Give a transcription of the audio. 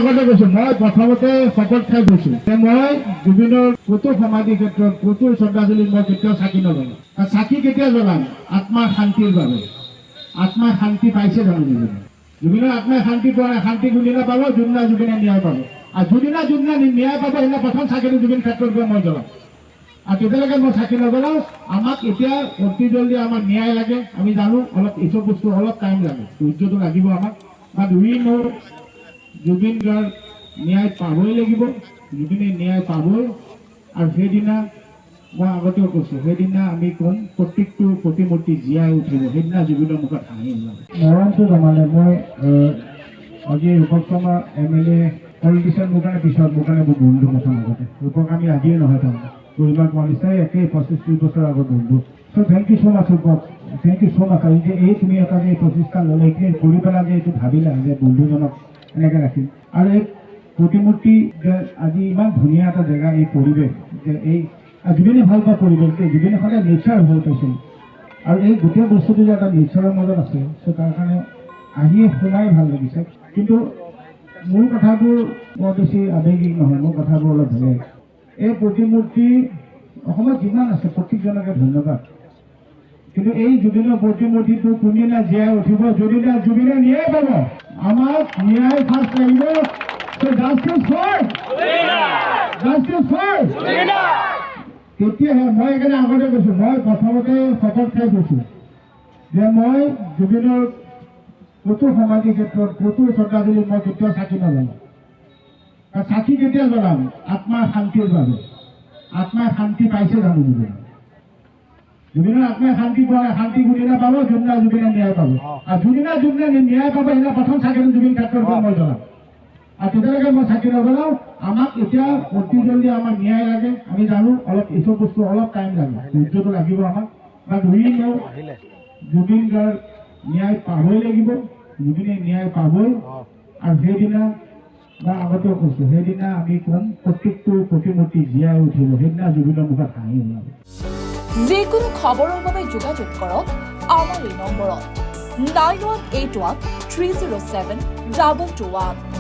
আগতে কৈছো মই প্ৰথমতে শপত খাই গৈছো যে মই জুবিনৰ ক'তো সমাধি ক্ষেত্ৰত ক'তো শ্ৰদ্ধাঞ্জলিত মই কেতিয়াও চাকি নজ্বলাম। চাকি কেতিয়া জ্বলাম? আত্মাৰ শান্তিৰ বাবে। আত্মাই শান্তি পাইছে জানো জুবিনে? জুবিনৰ আত্মাই শান্তি পোৱা নাই। শান্তি যোনদিনা পাব যোনদিনা জুবিনে ন্যায় পাব। আৰু যোনদিনা ন্যায় পাব সেইদিনা প্ৰথম চাকিটো জুবিন ক্ষেত্ৰত গৈ মই জ্বলাম। আৰু তেতিয়ালৈকে মই চাকি নজ্বলাওঁ। আমাক এতিয়া অতি জলদি আমাক ন্যায় লাগে। আমি জানো অলপ এইচব বস্তু অলপ টাইম লাগে, ধৈৰ্যটো লাগিব আমাক। বাট উই ন' জুবিন গাৰ্গ ন্যায় পাবই লাগিব। জুবিনে ন্যায় পাবই। আৰু সেইদিনা মই আগতেও কৈছোঁ, সেইদিনা আমি ক'ম প্ৰত্যেকটো প্ৰতিমূৰ্তি জীয়াই উঠিব। সেইদিনা জুবিনৰ মুখত হাঁহি ওলাব। মৰণটো জনালে মই আজি ৰূপক শৰ্মা MLA পলিটিচিয়ান মোৰ কাৰণে পিছত, মোৰ কাৰণে মোৰ বন্ধু প্ৰথম আগতে। ৰূপক আমি আজিয়ে নহয় তাৰমানে পৰিমাণ পোৱা নিচিনাই একেই 25-30 বছৰ আগত বন্ধু। So' thank you so' much Rupak, thank you so' much. আৰু যে এই তুমি এটা যে প্ৰচেষ্টা ল'লে এইখিনি কৰি পেলাই যে এইটো ভাবিলা যে বন্ধুজনক এনেকৈ ৰাখিম। আৰু এই প্ৰতিমূৰ্তি যে আজি ইমান ধুনীয়া এটা জেগা, এই পৰিৱেশ যে এই জুবিনে ভাল পোৱা পৰিৱেশ, জুবিনে সদায় নেচাৰ ভাল পাইছিল। আৰু এই গোটেই বস্তুটো যে এটা নেচাৰৰ মাজত আছে, চ' তাৰ কাৰণে আহিয়ে সোমাই ভাল লাগিছে। কিন্তু মোৰ কথাবোৰ বৰ বেছি আৱেগিক নহয়, মোৰ কথাবোৰ অলপ বেলেগ। এই প্ৰতিমূৰ্তি অসমত যিমান আছে প্ৰত্যেকজনকে ধন্যবাদ। কিন্তু এই জুবিনৰ প্ৰতিমূৰ্তিটো কোনদিনা জীয়াই উঠিব? যদিনা জুবিনে ন্যায় পাব। আমাক ন্যায় ফাৰ্ষ্ট লাগিব। তেতিয়াহে মই এইকাৰণে আগতে কৈছো, মই প্ৰথমতে শপত খাই কৈছো যে মই জুবিনৰ ক'তো সমাধি ক্ষেত্ৰত ক'তো শ্ৰদ্ধাঞ্জলিত মই কেতিয়াও চাকি নজ্বলাম। চাকি কেতিয়া জ্বলাম? আত্মাৰ শান্তিৰ বাবে। আত্মাই শান্তি পাইছে জানো জুবিনে? জুবিনৰ আত্মাই শান্তি পোৱা নাই। শান্তি যোনদিনা পাব যোনদিনা জুবিনে ন্যায় পাব। আৰু যোনদিনা ন্যায় পাব সেইদিনা প্ৰথম চাকিটো জুবিন ক্ষেত্ৰত গৈ মই জ্বলাম। আৰু তেতিয়ালৈকে মই চাকি নজ্বলাওঁ। আমাক এতিয়া অতি জলদি আমাক ন্যায় লাগে। আমি জানো অলপ এইচব বস্তু অলপ টাইম লাগে, ধৈৰ্যটো লাগিব আমাক। বাট উই ন' জুবিন গাৰ্গ ন্যায় পাবই লাগিব। জুবিনে ন্যায় পাবই। আৰু সেইদিনা মই আগতেও কৈছোঁ, সেইদিনা আমি ক'ম প্ৰত্যেকটো প্ৰতিমূৰ্তি জীয়াই উঠিব। সেইদিনা জুবিনৰ মুখত হাঁহি ওলাব। যিকোনো খবৰৰ বাবে যোগাযোগ কৰক আমাৰ এই নম্বৰত 9181 307 221।